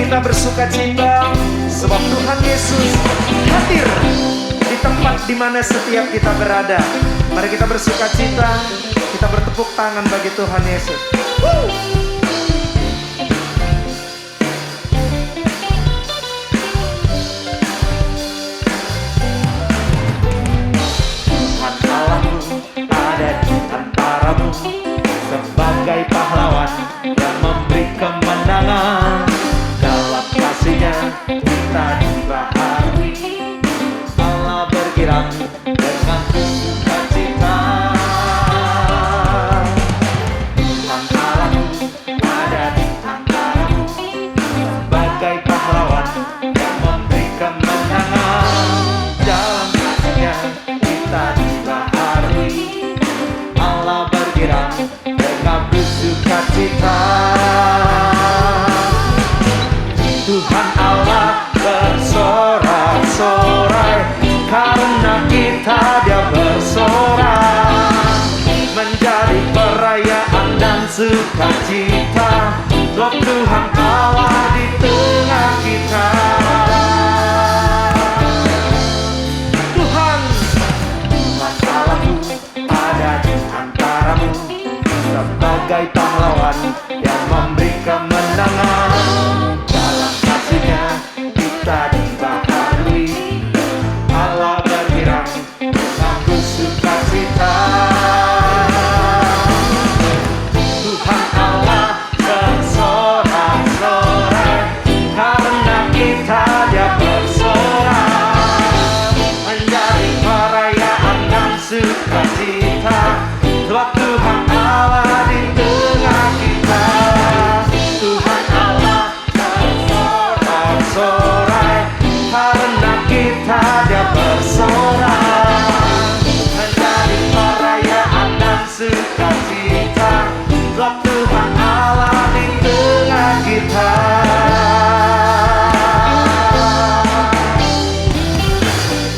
kita bersuka cita sebab Tuhan Yesus hadir di tempat di mana setiap kita berada. Mari kita bersuka cita, kita bertepuk tangan bagi Tuhan Yesus. Tuhan Allahmu ada di antaramu sebagai pahlawan yang memberi kemenangan. Dalam kasih-Nya kita dibaharui, Allah bergerak dengan sukacita. Tuhan Allahmu ada di antaramu sebagai pahlawan yang memberi kemenangan. Dalam kasih-Nya kita dibaharui, Allah bergerak dengan bersukacita. Tuhan Allah bersorak-sorai karena kita Dia bersorak, menjadi perayaan dan sukacita. Sebab Tuhan Allah di tengah kita. Tuhan Allahmu ada di antaramu sebagai pahlawan yang memberi kemenangan. Dalam kasih-Nya kita dibaharui, Allah bergerak dengan bersukacita. Tuhan Allah bersorak-sorai karena kita Dia bersorak, menjadi perayaan dan sukacita. Sebab Tuhan Allah di tengah kita. Tuhan Allah bersorak-sorai karena kita Dia bersorak, menjadi perayaan dan sukacita. Sebab Tuhan Allah di tengah kita.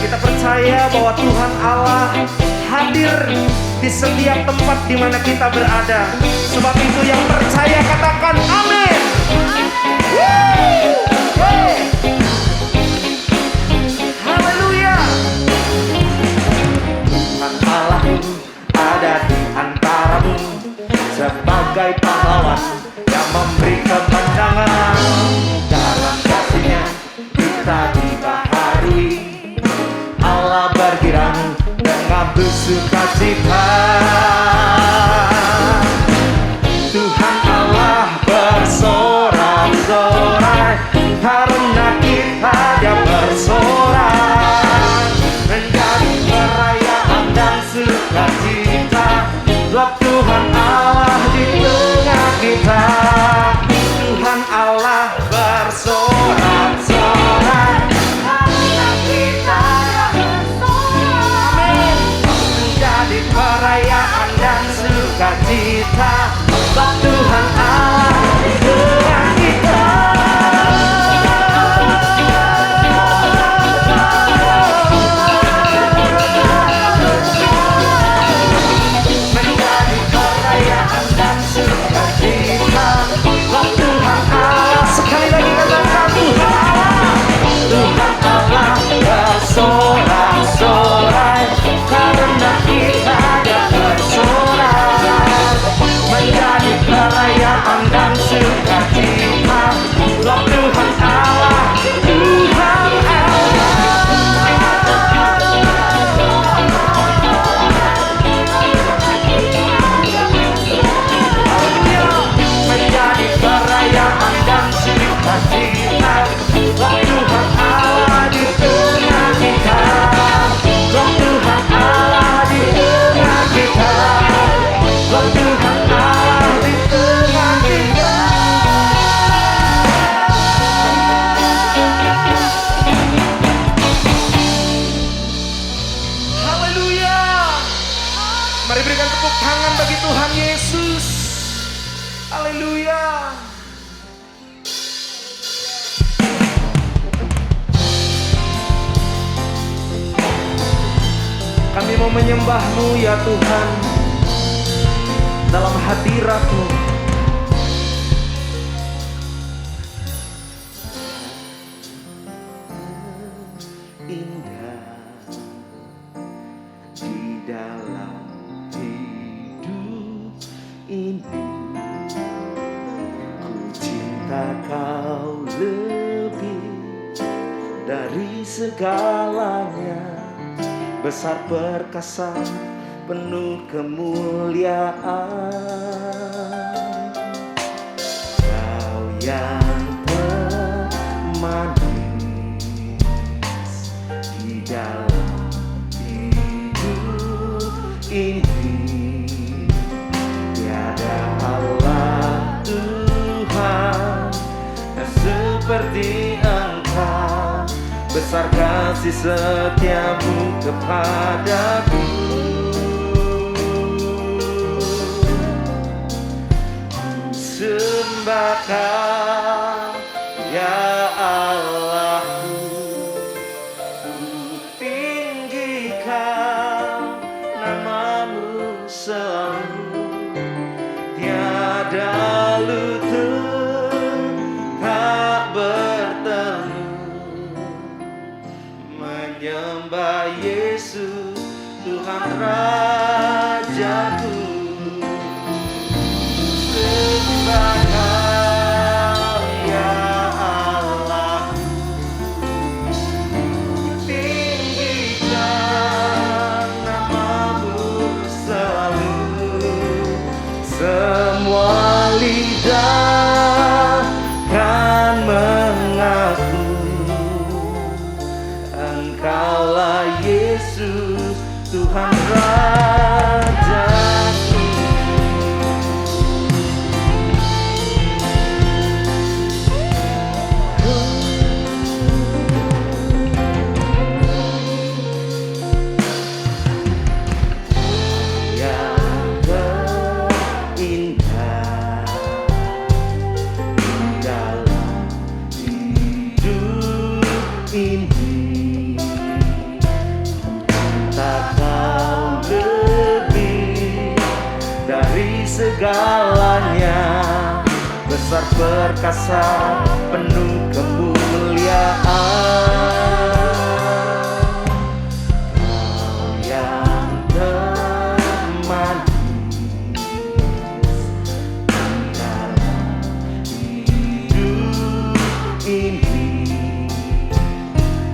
Kita percaya bahwa Tuhan Allah hadir di setiap tempat di mana kita berada. Sebab itu yang percaya katakan amin. Haleluya. Tuhan Allahmu ada di antaramu sebagai pahlawan yang memberi kemenangan. Dalam kasih-Nya kita dibaharui, Allah bergerak dengan bersukacita. Tuhan Allah bersorak-sorai karena kita Dia bersorak, menjadi perayaan dan sukacita. Sebab Tuhan Allah di tengah kita. Tuhan Allah bersorak-sorai karena kita Dia bersorak, menjadi perayaan dan sukacita. Sebab Tuhan Allah di tengah kita. Menjadi perayaan dan sukacita. Sebab Tuhan Allah. Sekali lagi katakan Tuhan Allah. Tuhan Allah bersorak-sorai karena kita Dia bersorak, menjadi perayaan dan sukacita. Sebab Tuhan Allah, Tuhan Allah. Menjadi perayaan dan sukacita. Sebab Tuhan Allah di tengah kita. Sebab Tuhan Allah di tengah kita. Sebab Tuhan Allah di tengah kita. Haleluya. Mari berikan tepuk tangan bagi Tuhan Yesus. Haleluya. Kami mau menyembah-Mu ya Tuhan, dalam hadirat-Mu. cinta Kau lebih dari segalanya, besar perkasa penuh kemuliaan. Kau yang termanis di dalam hidup ini, tiada Allah Tuhan seperti Engkau, besar kasih setiamu kepadaku. Sembah Kau ya Allahku, ku tinggikan namamu selalu, tiada lutut tak bertemu menyembah Yesus Tuhan Rajaku. Sembah Kau ya Allahku, tinggikan namamu selalu, semua lidah kan mengaku Engkaulah Yesus Tuhan Rajaku. Yang terindah dalam hidup ini, cinta Kau lebih dari segalanya, besar perkasa penuh kemuliaan. Kau yang termanis di dalam hidup ini,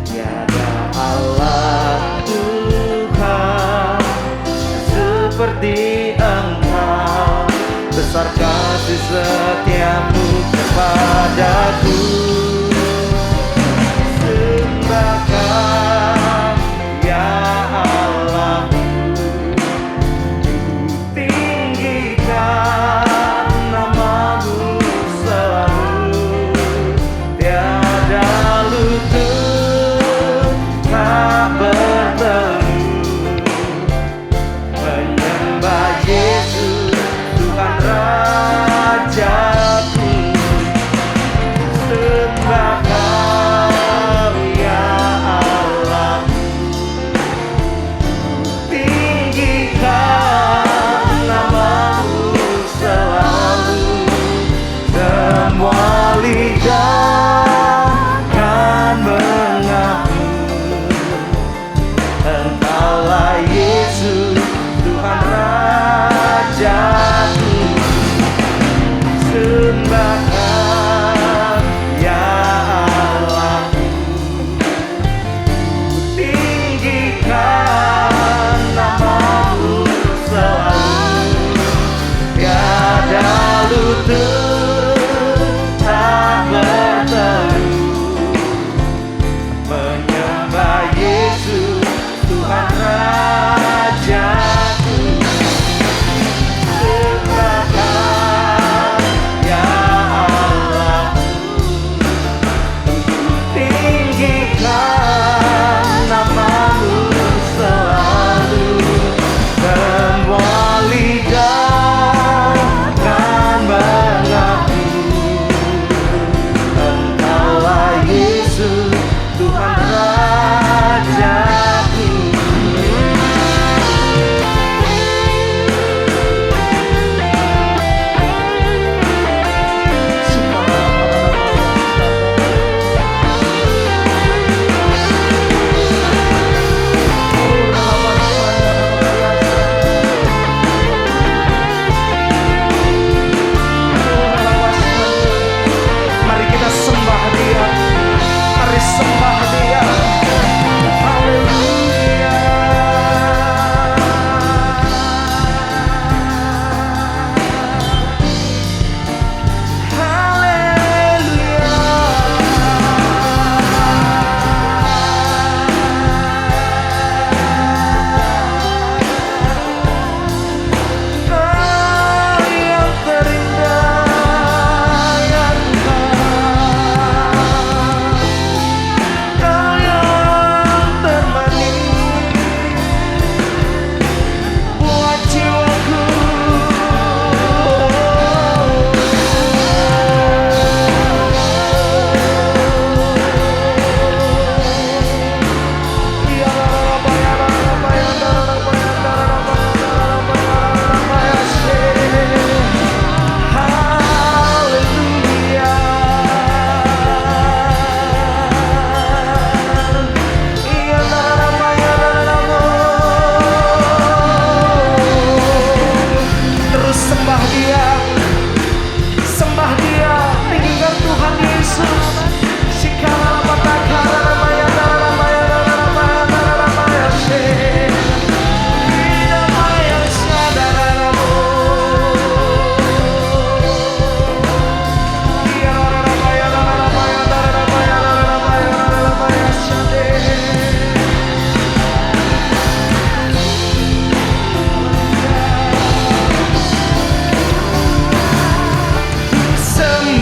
tiada Allah Tuhan seperti Engkau, besar kasih setiamu kepadaku. Sembah Kau ya Allahku, tinggikan namamu selalu, tiada lutut tak bertemu menyembah Yesus Tuhan Rajaku.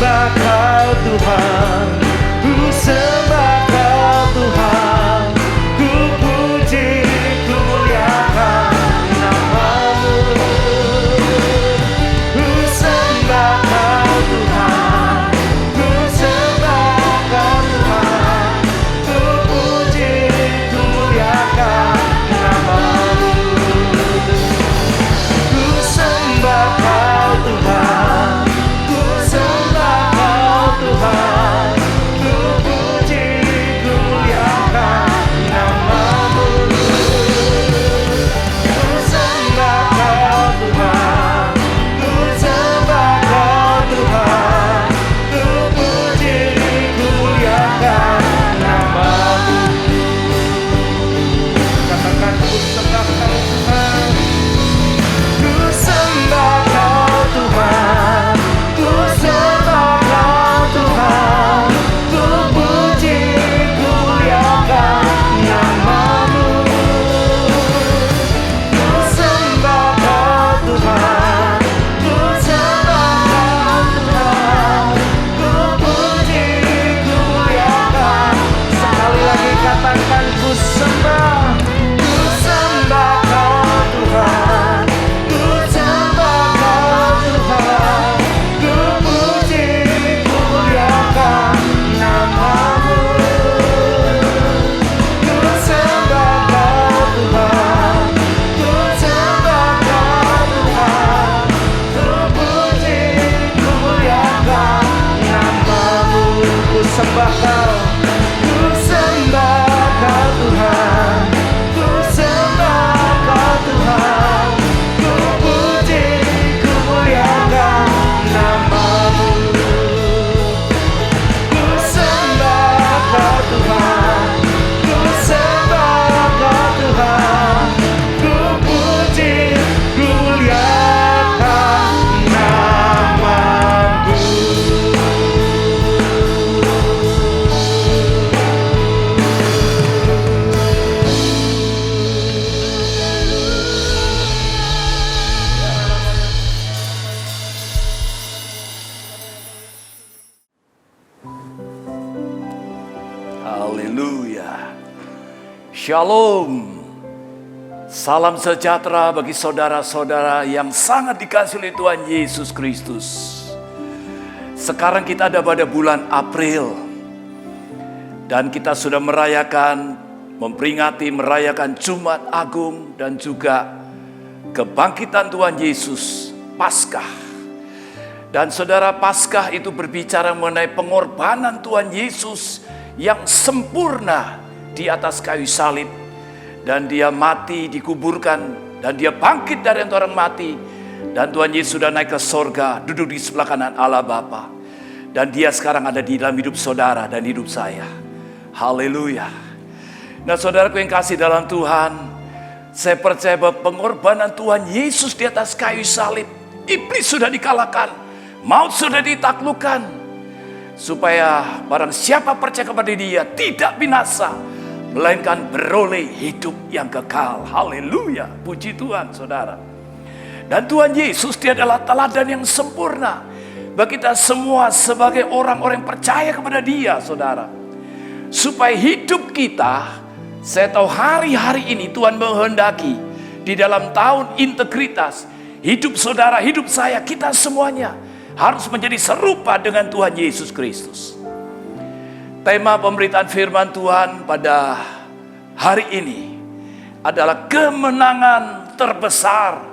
sembah Kau Tuhan, ku sembah Kau Tuhan, ku puji, ku muliakan nama-Mu. Ku sembah Kau Tuhan, ku sembah Kau Tuhan, ku puji, ku muliakan nama-Mu. Ku sembah Kau Tuhan, ku sembah Kau Tuhan, ku puji, ku muliakan nama-Mu. Ku sembah Kau Tuhan, ku sembah Kau Tuhan, ku puji, ku muliakan nama-Mu. Katakan ku sembah Kau Tuhan. Ku sembah Kau Tuhan, ku sembah Kau Tuhan, ku puji, ku muliakan nama-Mu. Ku sembah Kau Tuhan, ku sembah Kau Tuhan, ku puji, ku muliakan. Sekali lagi katakan ku sembah Kau Tuhan. Ku sembah Kau Tuhan, ku puji, ku muliakan nama-Mu. Ku sembah Kau Tuhan, ku sembah Kau Tuhan, ku puji, ku muliakan nama-Mu. Ku sembah Kau, ku sembah Kau Tuhan, ku sembah Kau Tuhan, ku puji, ku muliakan nama-Mu. Ku sembah Kau Tuhan, ku sembah Kau Tuhan, ku puji, ku muliakan nama-Mu. Haleluya. Shalom. Salam sejahtera bagi saudara-saudara yang sangat dikasihi oleh Tuhan Yesus Kristus. Sekarang kita ada pada bulan April. Dan kita sudah merayakan Jumat Agung dan juga kebangkitan Tuhan Yesus, Paskah. Dan saudara, Paskah itu berbicara mengenai pengorbanan Tuhan Yesus yang sempurna di atas kayu salib. Dan dia mati, dikuburkan, dan dia bangkit dari antara orang mati. Dan Tuhan Yesus sudah naik ke sorga, duduk di sebelah kanan Allah Bapa. Dan dia sekarang ada di dalam hidup saudara dan hidup saya. Haleluya. Nah saudaraku yang kasih dalam Tuhan, saya percaya bahwa pengorbanan Tuhan Yesus di atas kayu salib, iblis sudah dikalahkan, maut sudah ditaklukkan, supaya barang siapa percaya kepada dia tidak binasa, melainkan beroleh hidup yang kekal. Haleluya, puji Tuhan saudara. Dan Tuhan Yesus dia adalah teladan yang sempurna bagi kita semua sebagai orang-orang yang percaya kepada dia saudara. Supaya hidup kita, saya tahu hari-hari ini Tuhan menghendaki di dalam tahun integritas, hidup saudara, hidup saya, kita semuanya harus menjadi serupa dengan Tuhan Yesus Kristus. Tema pemberitaan firman Tuhan pada hari ini adalah kemenangan terbesar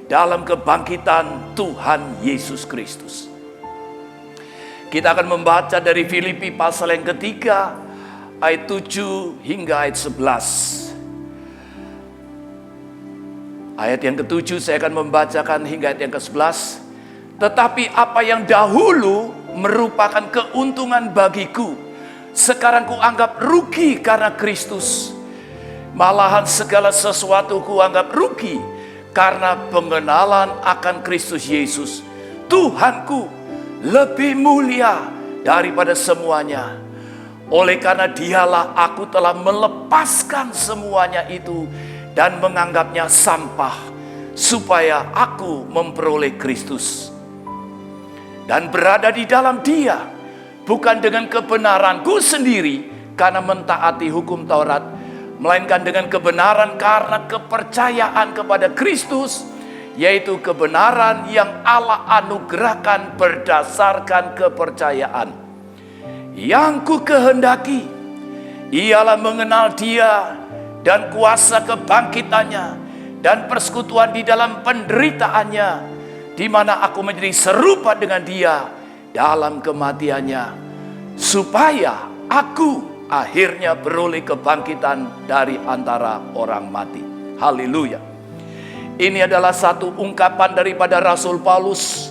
dalam kebangkitan Tuhan Yesus Kristus. Kita akan membaca dari Filipi pasal yang ketiga, ayat 7 hingga ayat 11. Ayat yang ke-7 saya akan membacakan hingga ayat yang ke-11. Tetapi apa yang dahulu merupakan keuntungan bagiku, sekarang kuanggap rugi karena Kristus. Malahan segala sesuatu kuanggap rugi karena pengenalan akan Kristus Yesus, Tuhanku, lebih mulia daripada semuanya. Oleh karena dialah aku telah melepaskan semuanya itu dan menganggapnya sampah, supaya aku memperoleh Kristus. dan berada di dalam Dia, bukan dengan kebenaranku sendiri karena mentaati hukum Taurat, melainkan dengan kebenaran karena kepercayaan kepada Kristus, yaitu kebenaran yang Allah anugerahkan berdasarkan kepercayaan. Yang ku kehendaki ialah mengenal Dia dan kuasa kebangkitannya dan persekutuan di dalam penderitaannya, di mana aku menjadi serupa dengan Dia dalam kematiannya, supaya aku akhirnya beroleh kebangkitan dari antara orang mati. Haleluya. Ini adalah satu ungkapan daripada Rasul Paulus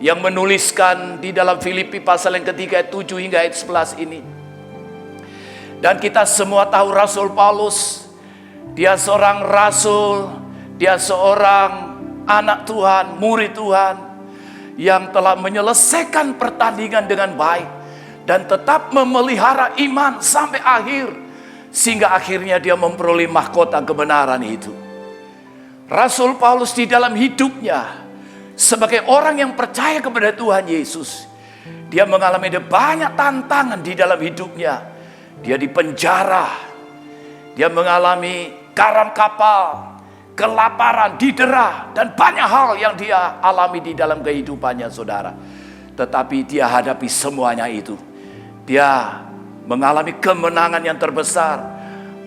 yang menuliskan di dalam Filipi pasal yang ketiga ayat 7 hingga ayat 11 ini. Dan kita semua tahu Rasul Paulus, dia seorang rasul, dia seorang anak Tuhan, murid Tuhan, yang telah menyelesaikan pertandingan dengan baik dan tetap memelihara iman sampai akhir, sehingga akhirnya dia memperoleh mahkota kebenaran itu. Rasul Paulus di dalam hidupnya sebagai orang yang percaya kepada Tuhan Yesus, dia mengalami banyak tantangan di dalam hidupnya. Dia dipenjara, dia mengalami karam kapal, kelaparan, didera, dan banyak hal yang dia alami di dalam kehidupannya, saudara. Tetapi dia hadapi semuanya itu. Dia mengalami kemenangan yang terbesar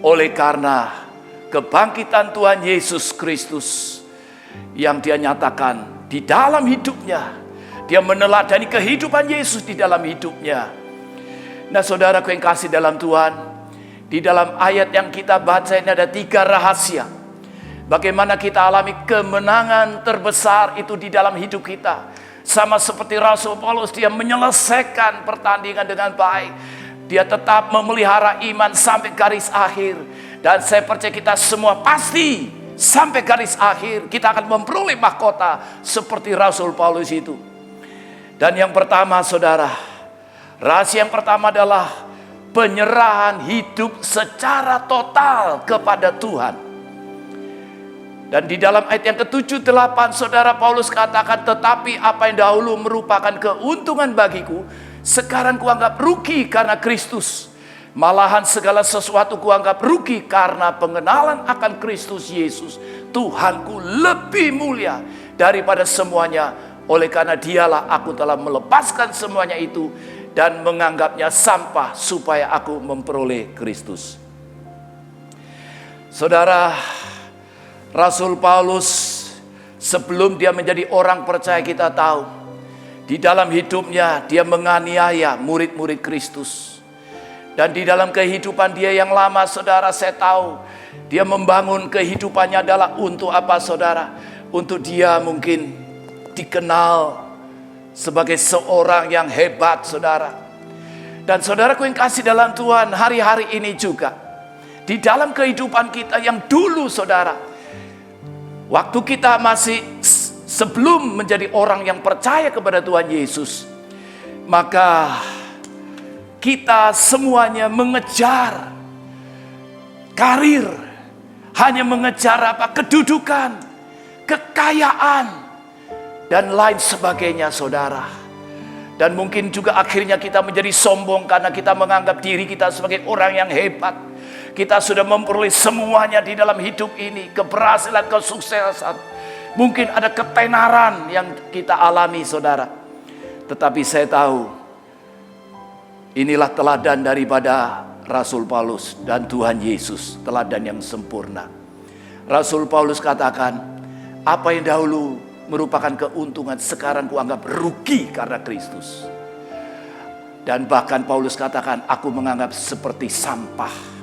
oleh karena kebangkitan Tuhan Yesus Kristus yang dia nyatakan di dalam hidupnya. Dia meneladani kehidupan Yesus di dalam hidupnya. Nah, saudaraku yang kasih dalam Tuhan, di dalam ayat yang kita baca ini ada 3 rahasia. Bagaimana kita alami kemenangan terbesar itu di dalam hidup kita. Sama seperti Rasul Paulus, dia menyelesaikan pertandingan dengan baik. Dia tetap memelihara iman sampai garis akhir. Dan saya percaya kita semua pasti sampai garis akhir kita akan memperoleh mahkota seperti Rasul Paulus itu. Dan yang pertama, saudara, rahasia yang pertama adalah penyerahan hidup secara total kepada Tuhan. Dan di dalam ayat yang ke-7, 8, saudara Paulus katakan, tetapi apa yang dahulu merupakan keuntungan bagiku, sekarang kuanggap rugi karena Kristus. Malahan segala sesuatu kuanggap rugi karena pengenalan akan Kristus Yesus, Tuhanku, lebih mulia daripada semuanya. Oleh karena Dialah aku telah melepaskan semuanya itu dan menganggapnya sampah supaya aku memperoleh Kristus. Saudara, Rasul Paulus sebelum dia menjadi orang percaya, kita tahu di dalam hidupnya dia menganiaya murid-murid Kristus. Dan di dalam kehidupan dia yang lama, saudara, saya tahu dia membangun kehidupannya adalah untuk apa, saudara? Untuk dia mungkin dikenal sebagai seorang yang hebat, saudara. Dan saudaraku yang kasih dalam Tuhan, hari-hari ini juga di dalam kehidupan kita yang dulu, saudara, waktu kita masih sebelum menjadi orang yang percaya kepada Tuhan Yesus, maka kita semuanya mengejar karir, hanya mengejar apa? Kedudukan, kekayaan, dan lain sebagainya, saudara. Dan mungkin juga akhirnya kita menjadi sombong karena kita menganggap diri kita sebagai orang yang hebat. Kita sudah memperoleh semuanya di dalam hidup ini, keberhasilan, kesuksesan. Mungkin ada ketenaran yang kita alami, saudara. Tetapi saya tahu inilah teladan daripada Rasul Paulus dan Tuhan Yesus, teladan yang sempurna. Rasul Paulus katakan, apa yang dahulu merupakan keuntungan, sekarang kuanggap rugi karena Kristus. Dan bahkan Paulus katakan, aku menganggap seperti sampah.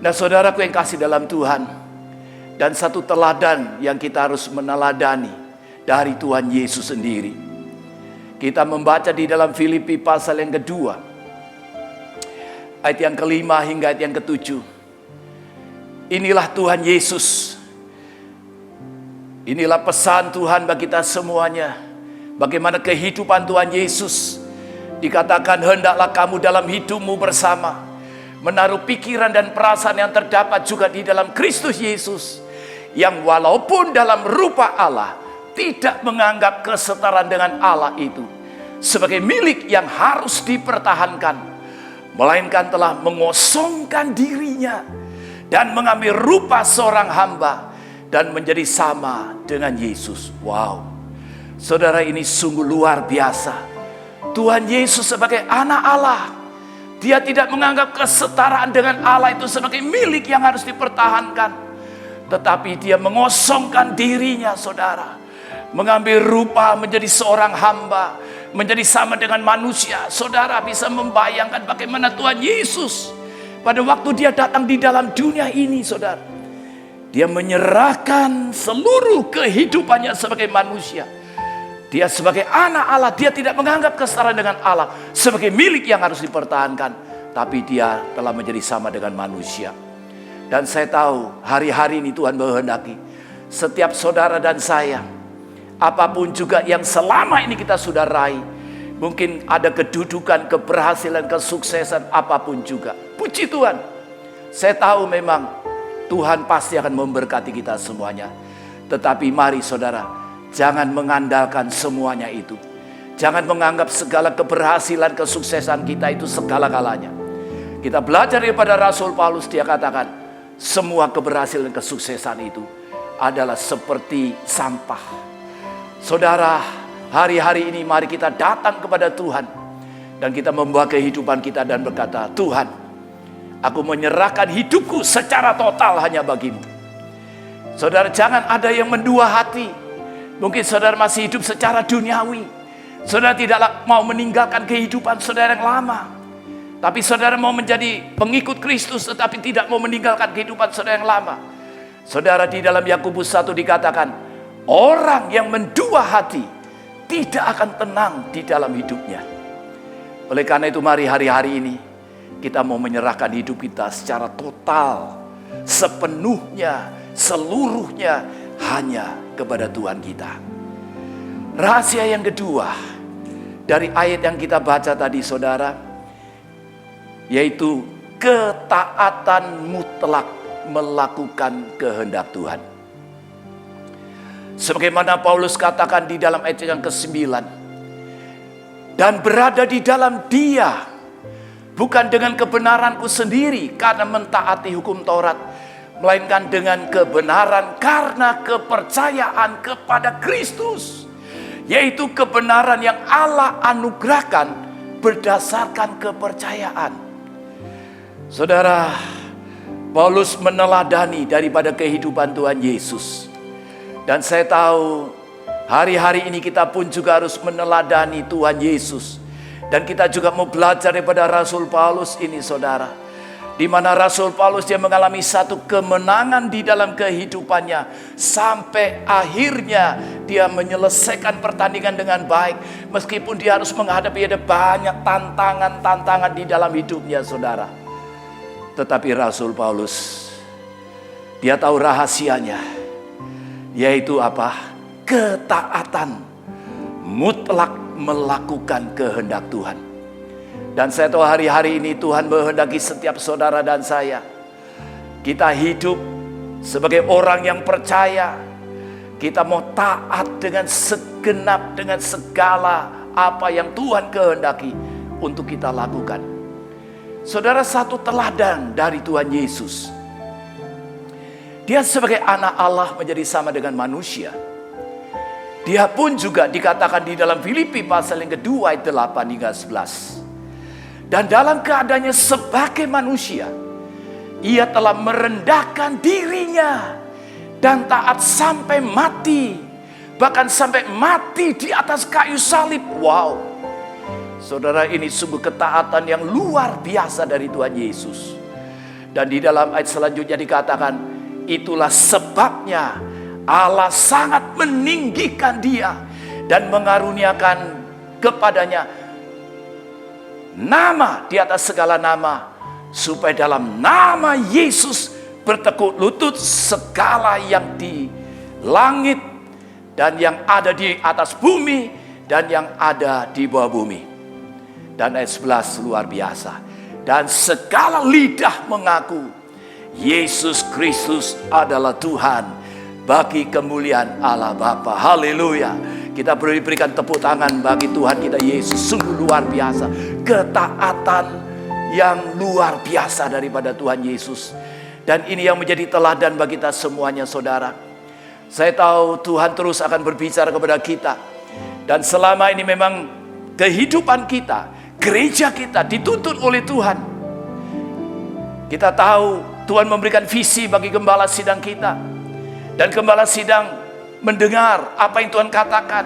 Nah, saudaraku yang kasih dalam Tuhan, dan satu teladan yang kita harus meneladani dari Tuhan Yesus sendiri. Kita membaca di dalam Filipi pasal yang kedua, ayat yang ke-5 hingga ayat yang ke-7. Inilah Tuhan Yesus. Inilah pesan Tuhan bagi kita semuanya. Bagaimana kehidupan Tuhan Yesus. Dikatakan, hendaklah kamu dalam hidupmu bersama menaruh pikiran dan perasaan yang terdapat juga di dalam Kristus Yesus, yang walaupun dalam rupa Allah tidak menganggap kesetaraan dengan Allah itu sebagai milik yang harus dipertahankan, melainkan telah mengosongkan dirinya dan mengambil rupa seorang hamba dan menjadi sama dengan Yesus. Wow, saudara, ini sungguh luar biasa. Tuhan Yesus sebagai anak Allah, Dia tidak menganggap kesetaraan dengan Allah itu sebagai milik yang harus dipertahankan, tetapi Dia mengosongkan dirinya, saudara, mengambil rupa menjadi seorang hamba, menjadi sama dengan manusia. Saudara bisa membayangkan bagaimana Tuhan Yesus pada waktu Dia datang di dalam dunia ini, saudara, Dia menyerahkan seluruh kehidupannya sebagai manusia. Dia sebagai anak Allah, Dia tidak menganggap kesetaraan dengan Allah sebagai milik yang harus dipertahankan, tapi Dia telah menjadi sama dengan manusia. Dan saya tahu hari-hari ini Tuhan menghendaki setiap saudara dan saya, apapun juga yang selama ini kita sudah raih, mungkin ada kedudukan, keberhasilan, kesuksesan, apapun juga, puji Tuhan, saya tahu memang Tuhan pasti akan memberkati kita semuanya. Tetapi mari saudara, jangan mengandalkan semuanya itu. Jangan menganggap segala keberhasilan, kesuksesan kita itu segala-galanya. Kita belajar daripada Rasul Paulus, dia katakan, semua keberhasilan, kesuksesan itu adalah seperti sampah. Saudara, hari-hari ini mari kita datang kepada Tuhan dan kita membawa kehidupan kita dan berkata, Tuhan, aku menyerahkan hidupku secara total hanya bagimu. Saudara, jangan ada yang mendua hati. Mungkin saudara masih hidup secara duniawi. Saudara tidak mau meninggalkan kehidupan saudara yang lama. Tapi saudara mau menjadi pengikut Kristus, tetapi tidak mau meninggalkan kehidupan saudara yang lama. Saudara, di dalam Yakobus 1 dikatakan, orang yang mendua hati tidak akan tenang di dalam hidupnya. Oleh karena itu mari hari-hari ini kita mau menyerahkan hidup kita secara total, sepenuhnya, seluruhnya hanya kepada Tuhan kita. Rahasia yang kedua dari ayat yang kita baca tadi, saudara, yaitu ketaatan mutlak melakukan kehendak Tuhan. Sebagaimana Paulus katakan di dalam ayat yang ke-9, dan berada di dalam Dia, bukan dengan kebenaranku sendiri karena mentaati hukum Taurat, melainkan dengan kebenaran karena kepercayaan kepada Kristus, yaitu kebenaran yang Allah anugerahkan berdasarkan kepercayaan. Saudara, Paulus meneladani daripada kehidupan Tuhan Yesus. Dan saya tahu hari-hari ini kita pun juga harus meneladani Tuhan Yesus. Dan kita juga mau belajar daripada Rasul Paulus ini, saudara, di mana Rasul Paulus dia mengalami satu kemenangan di dalam kehidupannya, sampai akhirnya dia menyelesaikan pertandingan dengan baik, meskipun dia harus menghadapi ada banyak tantangan-tantangan di dalam hidupnya, saudara. Tetapi Rasul Paulus, dia tahu rahasianya, yaitu apa? Ketaatan mutlak melakukan kehendak Tuhan. Dan saya tahu hari-hari ini Tuhan menghendaki setiap saudara dan saya, kita hidup sebagai orang yang percaya. Kita mau taat dengan segenap, dengan segala apa yang Tuhan kehendaki untuk kita lakukan. Saudara, satu teladan dari Tuhan Yesus, Dia sebagai anak Allah menjadi sama dengan manusia. Dia pun juga dikatakan di dalam Filipi pasal yang kedua ayat 8 hingga 11. Dan dalam keadaannya sebagai manusia, Ia telah merendahkan dirinya dan taat sampai mati. Bahkan sampai mati di atas kayu salib. Wow, saudara, ini sungguh ketaatan yang luar biasa dari Tuhan Yesus. Dan di dalam ayat selanjutnya dikatakan, itulah sebabnya Allah sangat meninggikan Dia dan mengaruniakan kepadanya nama di atas segala nama, supaya dalam nama Yesus bertekuk lutut segala yang di langit dan yang ada di atas bumi dan yang ada di bawah bumi. Dan ayat 11 luar biasa. Dan segala lidah mengaku Yesus Kristus adalah Tuhan, bagi kemuliaan Allah Bapa. Haleluya. Kita boleh berikan tepuk tangan bagi Tuhan kita Yesus. Sungguh luar biasa. Ketaatan yang luar biasa daripada Tuhan Yesus. Dan ini yang menjadi teladan bagi kita semuanya, saudara. Saya tahu Tuhan terus akan berbicara kepada kita. Dan selama ini memang kehidupan kita, gereja kita dituntut oleh Tuhan. Kita tahu Tuhan memberikan visi bagi gembala sidang kita. Dan gembala sidang mendengar apa yang Tuhan katakan.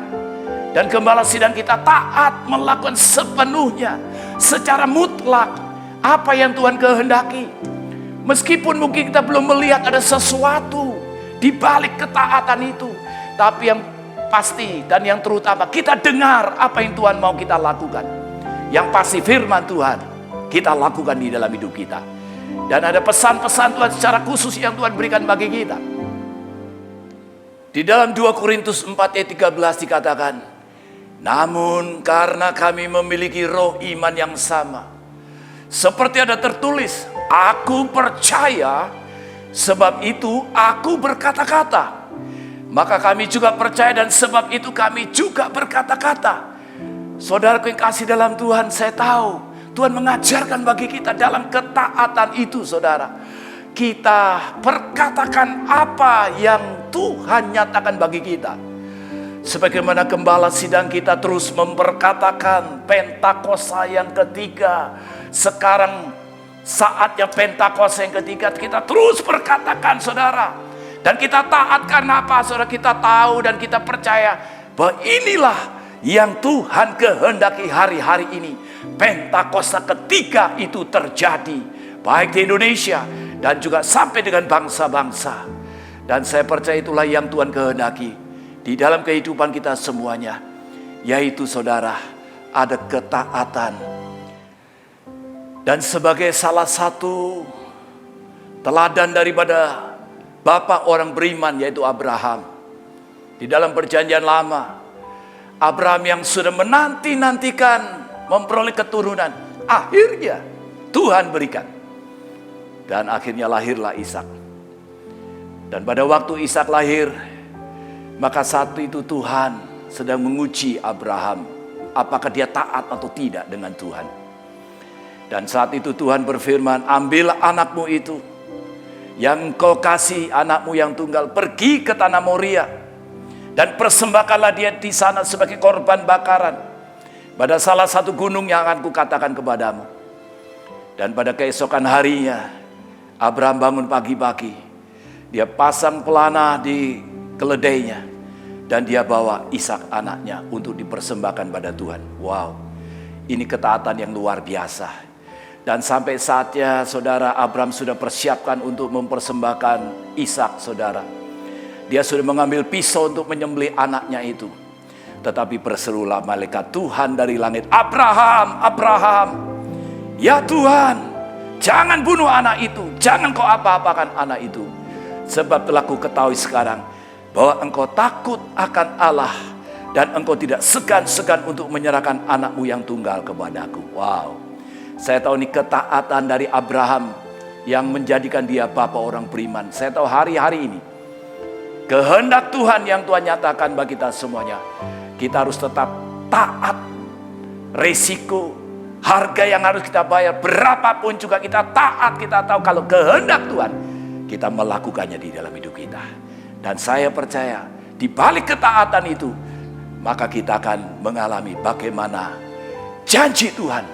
Dan gembala sidang kita taat melakukan sepenuhnya, secara mutlak apa yang Tuhan kehendaki. Meskipun mungkin kita belum melihat ada sesuatu di balik ketaatan itu, tapi yang pasti dan yang terutama kita dengar apa yang Tuhan mau kita lakukan. Yang pasti firman Tuhan kita lakukan di dalam hidup kita. Dan ada pesan-pesan Tuhan secara khusus yang Tuhan berikan bagi kita. Di dalam 2 Korintus 4 ayat 13 dikatakan, namun karena kami memiliki roh iman yang sama, seperti ada tertulis, aku percaya, sebab itu aku berkata-kata. Maka kami juga percaya dan sebab itu kami juga berkata-kata. Saudaraku yang kasih dalam Tuhan, saya tahu Tuhan mengajarkan bagi kita dalam ketaatan itu, saudara. Kita perkatakan apa yang Tuhan nyatakan bagi kita. Sebagaimana gembala sidang kita terus memperkatakan Pentakosta yang ketiga. Sekarang saatnya Pentakosta yang ketiga, kita terus perkatakan, saudara. Dan kita taat karena apa, saudara? Kita tahu dan kita percaya bahwa inilah yang Tuhan kehendaki hari-hari ini. Pentakosta ketiga itu terjadi, baik di Indonesia dan juga sampai dengan bangsa-bangsa. Dan saya percaya itulah yang Tuhan kehendaki di dalam kehidupan kita semuanya. Yaitu, saudara, ada ketaatan. Dan sebagai salah satu teladan daripada Bapak orang beriman, yaitu Abraham. Di dalam perjanjian lama, Abraham yang sudah menanti-nantikan memperoleh keturunan, akhirnya Tuhan berikan. Dan akhirnya lahirlah Ishak. Dan pada waktu Ishak lahir, maka saat itu Tuhan sedang menguji Abraham, apakah dia taat atau tidak dengan Tuhan. Dan saat itu Tuhan berfirman, ambil anakmu itu, yang engkau kasih, anakmu yang tunggal, pergi ke tanah Moria, dan persembahkanlah dia di sana sebagai korban bakaran pada salah satu gunung yang akan kukatakan kepadamu. Dan pada keesokan harinya, Abraham bangun pagi-pagi, dia pasang pelana di keledainya, dan dia bawa Ishak anaknya untuk dipersembahkan pada Tuhan. Wow, ini ketaatan yang luar biasa. Dan sampai saatnya, saudara, Abraham sudah persiapkan untuk mempersembahkan Ishak, saudara. Dia sudah mengambil pisau untuk menyembelih anaknya itu. Tetapi berserulah malaikat Tuhan dari langit, Abraham, Abraham, ya Tuhan, jangan bunuh anak itu, jangan kau apa-apakan anak itu. Sebab telah ku ketahui sekarang bahwa engkau takut akan Allah, dan engkau tidak segan-segan untuk menyerahkan anakmu yang tunggal kepadaku. Wow. Saya tahu ini ketaatan dari Abraham yang menjadikan dia Bapak orang beriman. Saya tahu hari-hari ini kehendak Tuhan yang Tuhan nyatakan bagi kita semuanya. Kita harus tetap taat. Resiko, harga yang harus kita bayar, berapapun juga kita taat. Kita tahu kalau kehendak Tuhan, kita melakukannya di dalam hidup kita. Dan saya percaya di balik ketaatan itu, maka kita akan mengalami bagaimana janji Tuhan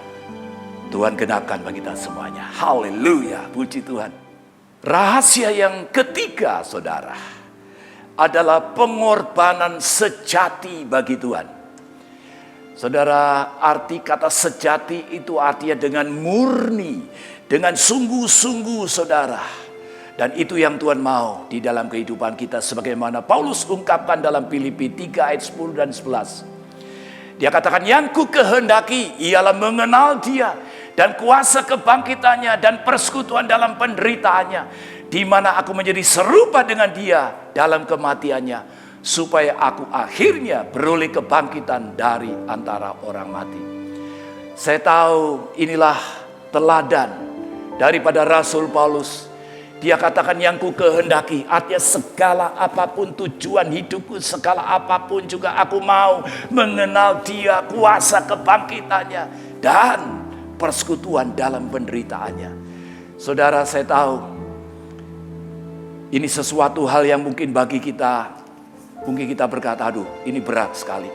genapkan bagi kita semuanya. Haleluya, puji Tuhan. Rahasia yang ketiga, saudara, adalah pengorbanan sejati bagi Tuhan. Saudara, arti kata sejati itu artinya dengan murni, dengan sungguh-sungguh, saudara. Dan itu yang Tuhan mau di dalam kehidupan kita, sebagaimana Paulus ungkapkan dalam Filipi 3 ayat 10 dan 11. Dia katakan, yang ku kehendaki ialah mengenal dia dan kuasa kebangkitannya dan persekutuan dalam penderitaannya, di mana aku menjadi serupa dengan dia dalam kematiannya, supaya aku akhirnya beroleh kebangkitan dari antara orang mati. Saya tahu inilah teladan daripada Rasul Paulus. Dia katakan yang ku kehendaki, artinya segala apapun tujuan hidupku, segala apapun juga aku mau mengenal Dia, kuasa kebangkitannya dan persekutuan dalam penderitaannya. Saudara, saya tahu ini sesuatu hal yang mungkin bagi kita, mungkin kita berkata, aduh ini berat sekali.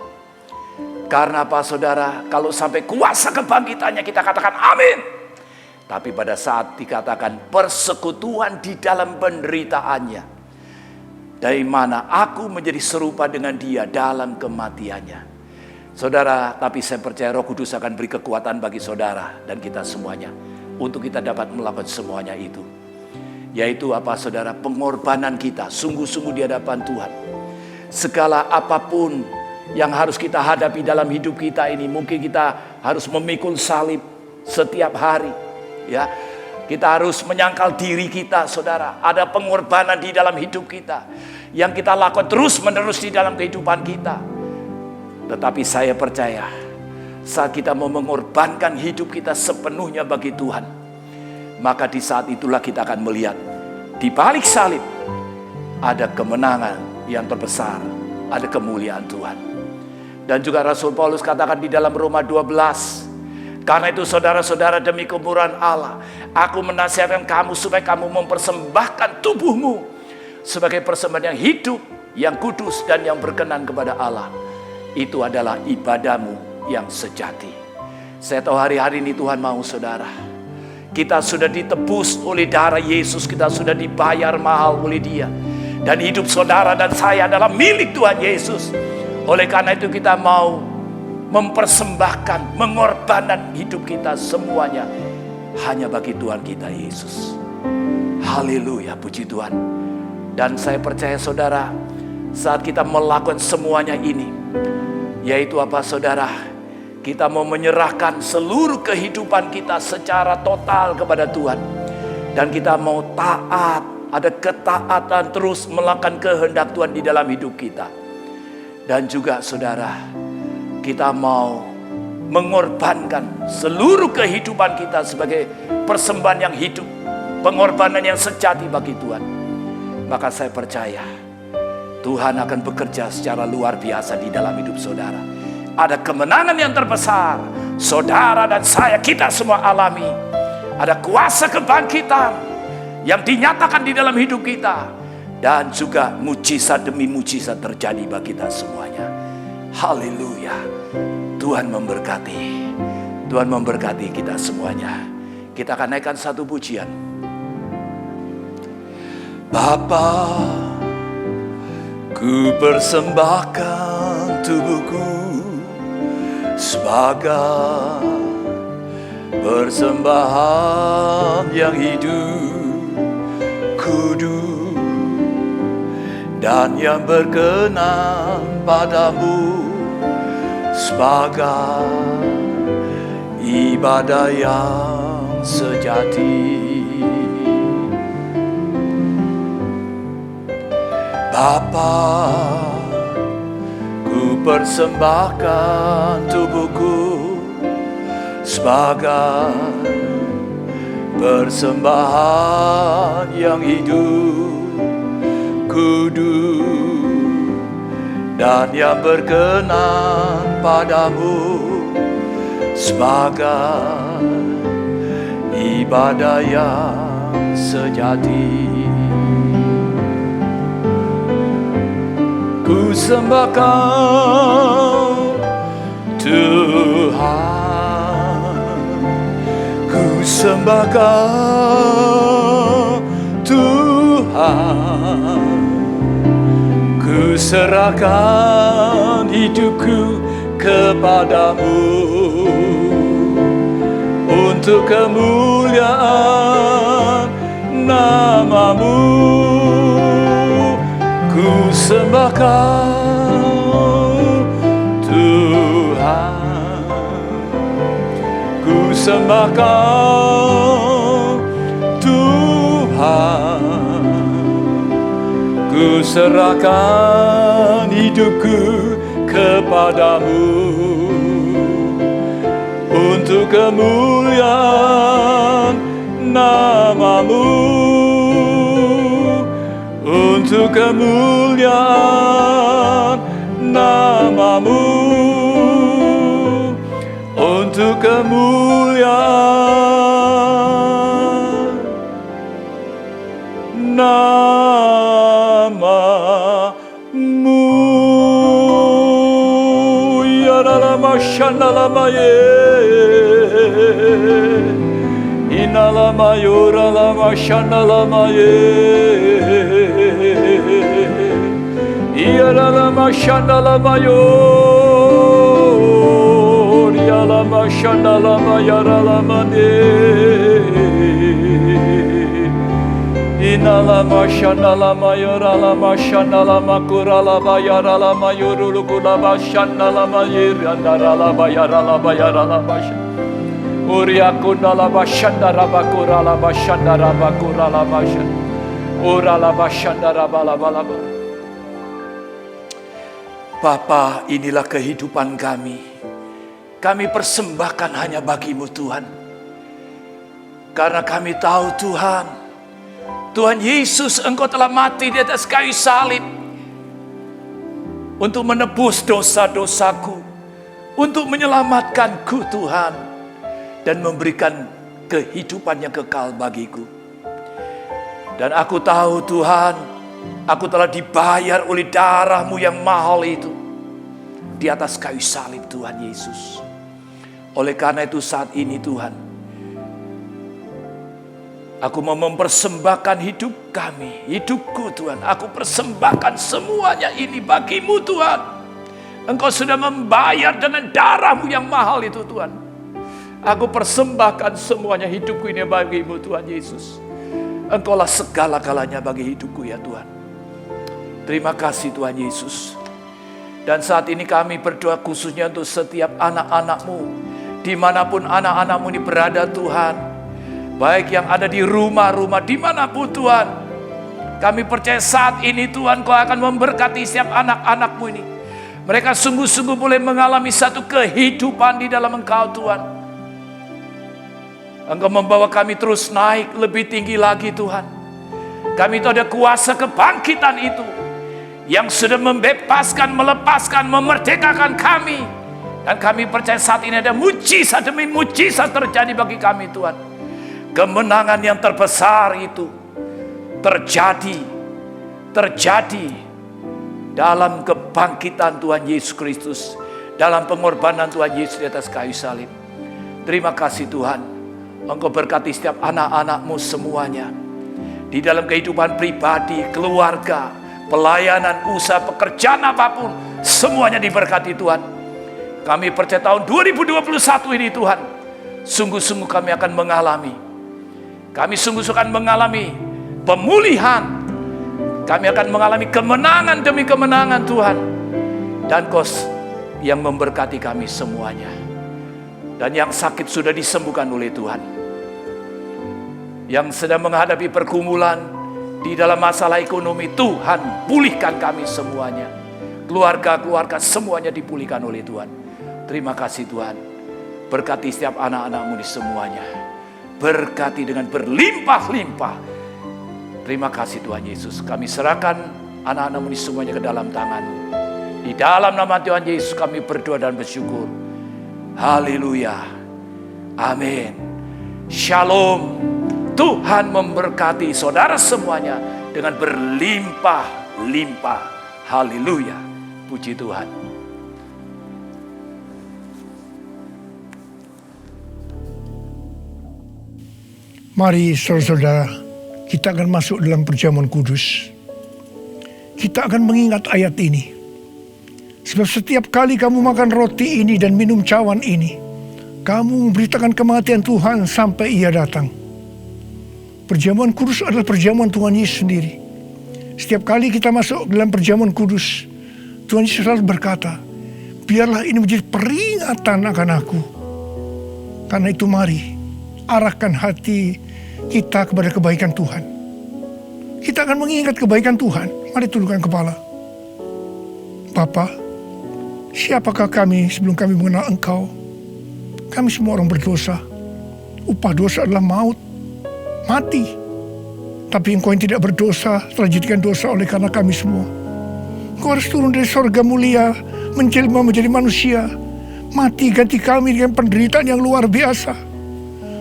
Karena apa saudara, kalau sampai kuasa kebangkitannya kita katakan amin. Tapi pada saat dikatakan persekutuan di dalam penderitaannya, dari mana aku menjadi serupa dengan Dia dalam kematiannya. Saudara, tapi saya percaya Roh Kudus akan beri kekuatan bagi saudara dan kita semuanya untuk kita dapat melakukan semuanya itu. Yaitu apa saudara? Pengorbanan kita sungguh-sungguh di hadapan Tuhan. Segala apapun yang harus kita hadapi dalam hidup kita ini, mungkin kita harus memikul salib setiap hari. Ya, kita harus menyangkal diri kita, saudara. Ada pengorbanan di dalam hidup kita yang kita lakukan terus menerus di dalam kehidupan kita. Tetapi saya percaya saat kita mau mengorbankan hidup kita sepenuhnya bagi Tuhan, maka di saat itulah kita akan melihat di balik salib ada kemenangan yang terbesar, ada kemuliaan Tuhan. Dan juga Rasul Paulus katakan di dalam Roma 12, karena itu saudara-saudara, demi kemurahan Allah, aku menasihatkan kamu supaya kamu mempersembahkan tubuhmu sebagai persembahan yang hidup, yang kudus dan yang berkenan kepada Allah. Itu adalah ibadahmu yang sejati. Saya tahu hari-hari ini Tuhan mau saudara, kita sudah ditebus oleh darah Yesus, kita sudah dibayar mahal oleh Dia. Dan hidup saudara dan saya adalah milik Tuhan Yesus. Oleh karena itu kita mau mempersembahkan, mengorbankan hidup kita semuanya hanya bagi Tuhan kita Yesus. Haleluya, puji Tuhan. Dan saya percaya saudara, saat kita melakukan semuanya ini, yaitu apa saudara? Kita mau menyerahkan seluruh kehidupan kita secara total kepada Tuhan. Dan kita mau taat, ada ketaatan terus melakukan kehendak Tuhan di dalam hidup kita. Dan juga saudara, kita mau mengorbankan seluruh kehidupan kita sebagai persembahan yang hidup, pengorbanan yang sejati bagi Tuhan. Maka saya percaya Tuhan akan bekerja secara luar biasa di dalam hidup saudara. Ada kemenangan yang terbesar, saudara dan saya, kita semua alami. Ada kuasa kebangkitan yang dinyatakan di dalam hidup kita. Dan juga mujizat demi mujizat terjadi bagi kita semuanya. Haleluya. Tuhan memberkati. Tuhan memberkati kita semuanya. Kita akan naikkan satu pujian. Bapa, ku persembahkan tubuhku sebagai persembahan yang hidup, kudus dan yang berkenan padamu, sebagai ibadah yang sejati. Bapa, ku persembahkan tubuhku sebagai persembahan yang hidup, kudus dan yang berkenan padamu, sebagai ibadah yang sejati. Ku sembahkan Tuhan, ku sembahkan Tuhan, ku serahkan hidupku kepadamu untuk kemuliaan nama-Mu. Ku sembahkan Tuhan, ku sembahkan Tuhan, ku serahkan hidupku kepadamu untuk kemuliaan nama-Mu. kemuliaan nama-Mu, untuk kemuliaan nama-Mu. Ya dalam Shandalamaye, Inalamayor alama Shandalamaye, Iyalama Shandalamayor, Yalama Shandalamayaralamane, Inalama Shandalamayor alama Shandalama kuralaba yaralama yorulukulaba Shandalamayir andaralaba yaralaba yaralaba Uriakundalaba Shandaraba kuralaba Shandaraba kuralaba Uralaba Shandaraba labalaba. Bapa, inilah kehidupan kami. Kami persembahkan hanya bagi-Mu Tuhan. Karena kami tahu Tuhan, Tuhan Yesus, Engkau telah mati di atas kayu salib untuk menebus dosa-dosaku, untuk menyelamatkanku Tuhan, dan memberikan kehidupan yang kekal bagiku. Dan aku tahu Tuhan, aku telah dibayar oleh darah-Mu yang mahal itu di atas kayu salib Tuhan Yesus. Oleh karena itu saat ini Tuhan, aku mau mempersembahkan hidup kami, hidupku Tuhan. Aku persembahkan semuanya ini bagi-Mu Tuhan. Engkau sudah membayar dengan darah-Mu yang mahal itu Tuhan. Aku persembahkan semuanya hidupku ini bagi-Mu Tuhan Yesus. Engkaulah segala-galanya bagi hidupku ya Tuhan. Terima kasih Tuhan Yesus. Dan saat ini kami berdoa khususnya untuk setiap anak-anak-Mu, dimanapun anak-anak-Mu ini berada Tuhan. Baik yang ada di rumah-rumah, dimanapun Tuhan. Kami percaya saat ini Tuhan Kau akan memberkati setiap anak-anak-Mu ini. Mereka sungguh-sungguh boleh mengalami satu kehidupan di dalam Engkau Tuhan. Engkau membawa kami terus naik lebih tinggi lagi Tuhan. Kami itu ada kuasa kebangkitan itu yang sudah membebaskan, melepaskan, memerdekakan kami. Dan kami percaya saat ini ada mujizat demi mujizat terjadi bagi kami Tuhan. Kemenangan yang terbesar itu terjadi dalam kebangkitan Tuhan Yesus Kristus, dalam pengorbanan Tuhan Yesus di atas kayu salib. Terima kasih Tuhan. Engkau berkati setiap anak-anak-Mu semuanya. Di dalam kehidupan pribadi, keluarga, pelayanan, usaha, pekerjaan apapun, semuanya diberkati Tuhan. Kami percaya tahun 2021 ini Tuhan, sungguh-sungguh kami akan mengalami. Kami sungguh-sungguh akan mengalami pemulihan. Kami akan mengalami kemenangan demi kemenangan Tuhan. Dan Kau yang memberkati kami semuanya. Dan yang sakit sudah disembuhkan oleh Tuhan. Yang sedang menghadapi pergumulan di dalam masalah ekonomi, Tuhan pulihkan kami semuanya. Keluarga-keluarga semuanya dipulihkan oleh Tuhan. Terima kasih Tuhan. Berkati setiap anak-anak-Mu di semuanya. Berkati dengan berlimpah-limpah. Terima kasih Tuhan Yesus. Kami serahkan anak-anak-Mu di semuanya ke dalam tangan-Mu. Di dalam nama Tuhan Yesus kami berdoa dan bersyukur. Haleluya. Amin. Shalom. Tuhan memberkati saudara semuanya dengan berlimpah-limpah. Haleluya. Puji Tuhan. Mari saudara-saudara, kita akan masuk dalam perjamuan kudus. Kita akan mengingat ayat ini. Sebab setiap kali kamu makan roti ini dan minum cawan ini, kamu memberitakan kematian Tuhan sampai Ia datang. Perjamuan kudus adalah perjamuan Tuhan Yesus sendiri. Setiap kali kita masuk dalam perjamuan kudus, Tuhan Yesus selalu berkata, biarlah ini menjadi peringatan akan aku. Karena itu mari, arahkan hati kita kepada kebaikan Tuhan. Kita akan mengingat kebaikan Tuhan. Mari tundukkan kepala. Bapa, siapakah kami sebelum kami mengenal Engkau? Kami semua orang berdosa. Upah dosa adalah maut, mati. Tapi Engkau yang tidak berdosa telah dijadikan dosa oleh karena kami semua. Engkau harus turun dari sorga mulia, menjelma menjadi manusia, mati ganti kami dengan penderitaan yang luar biasa.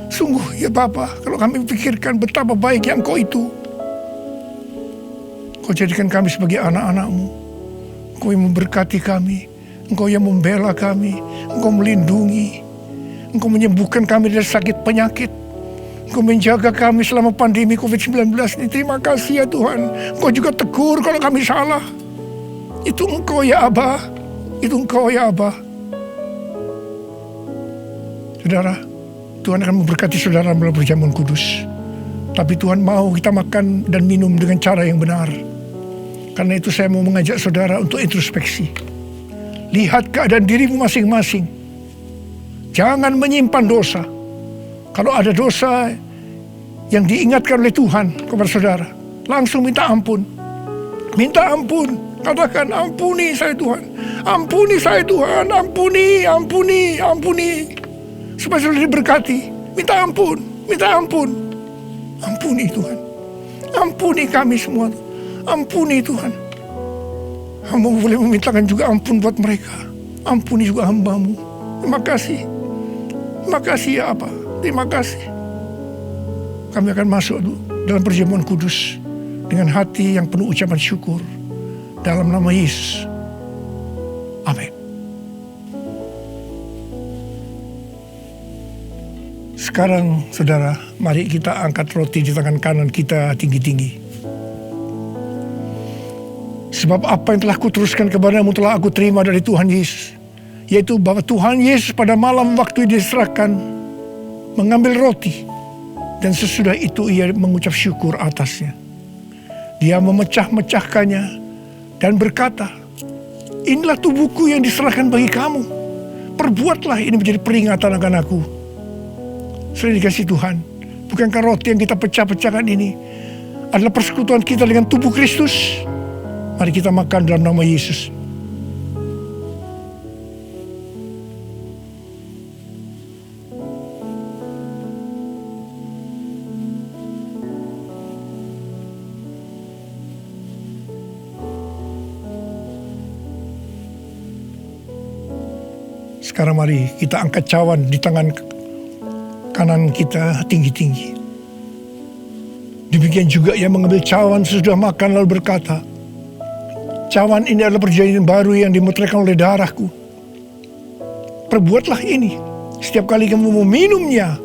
Sungguh ya Bapa, kalau kami pikirkan betapa baiknya Engkau itu. Engkau jadikan kami sebagai anak-anak-Mu. Engkau yang memberkati kami, Engkau yang membela kami, Engkau melindungi, Engkau menyembuhkan kami dari sakit penyakit, Engkau menjaga kami selama pandemi COVID-19 ini. Terima kasih ya Tuhan. Engkau juga tegur kalau kami salah. Itu Engkau ya Abah, itu Engkau ya Abah. Saudara, Tuhan akan memberkati saudara melalui perjamuan kudus. Tapi Tuhan mau kita makan dan minum dengan cara yang benar. Karena itu saya mau mengajak saudara untuk introspeksi. Lihat keadaan dirimu masing-masing. Jangan menyimpan dosa. Kalau ada dosa yang diingatkan oleh Tuhan kepada saudara, langsung minta ampun. Minta ampun. Katakan, ampuni saya Tuhan. Ampuni saya Tuhan. Ampuni, ampuni, ampuni. Supaya saudara diberkati. Minta ampun. Minta ampun. Ampuni Tuhan. Ampuni kami semua. Ampuni Tuhan. Hamba boleh memintakan juga ampun buat mereka. Ampuni juga hamba-Mu. Terima kasih. Terima kasih ya Apa. Terima kasih. Kami akan masuk dalam perjamuan kudus dengan hati yang penuh ucapan syukur. Dalam nama Yesus. Amin. Sekarang saudara, mari kita angkat roti di tangan kanan kita tinggi-tinggi. Sebab apa yang telah kuteruskan kepadamu telah aku terima dari Tuhan Yesus. Yaitu bahwa Tuhan Yesus pada malam waktu diserahkan mengambil roti. Dan sesudah itu ia mengucap syukur atasnya. Dia memecah-mecahkannya dan berkata, inilah tubuhku yang diserahkan bagi kamu. Perbuatlah ini menjadi peringatan akan aku. Sudah dikasih Tuhan. Bukankah roti yang kita pecah-pecahkan ini adalah persekutuan kita dengan tubuh Kristus? Mari kita makan dalam nama Yesus. Sekarang mari kita angkat cawan di tangan kanan kita tinggi-tinggi. Demikian juga ia mengambil cawan sesudah makan lalu berkata, cawan ini adalah perjanjian baru yang dimeteraikan oleh darahku. Perbuatlah ini setiap kali kamu meminumnya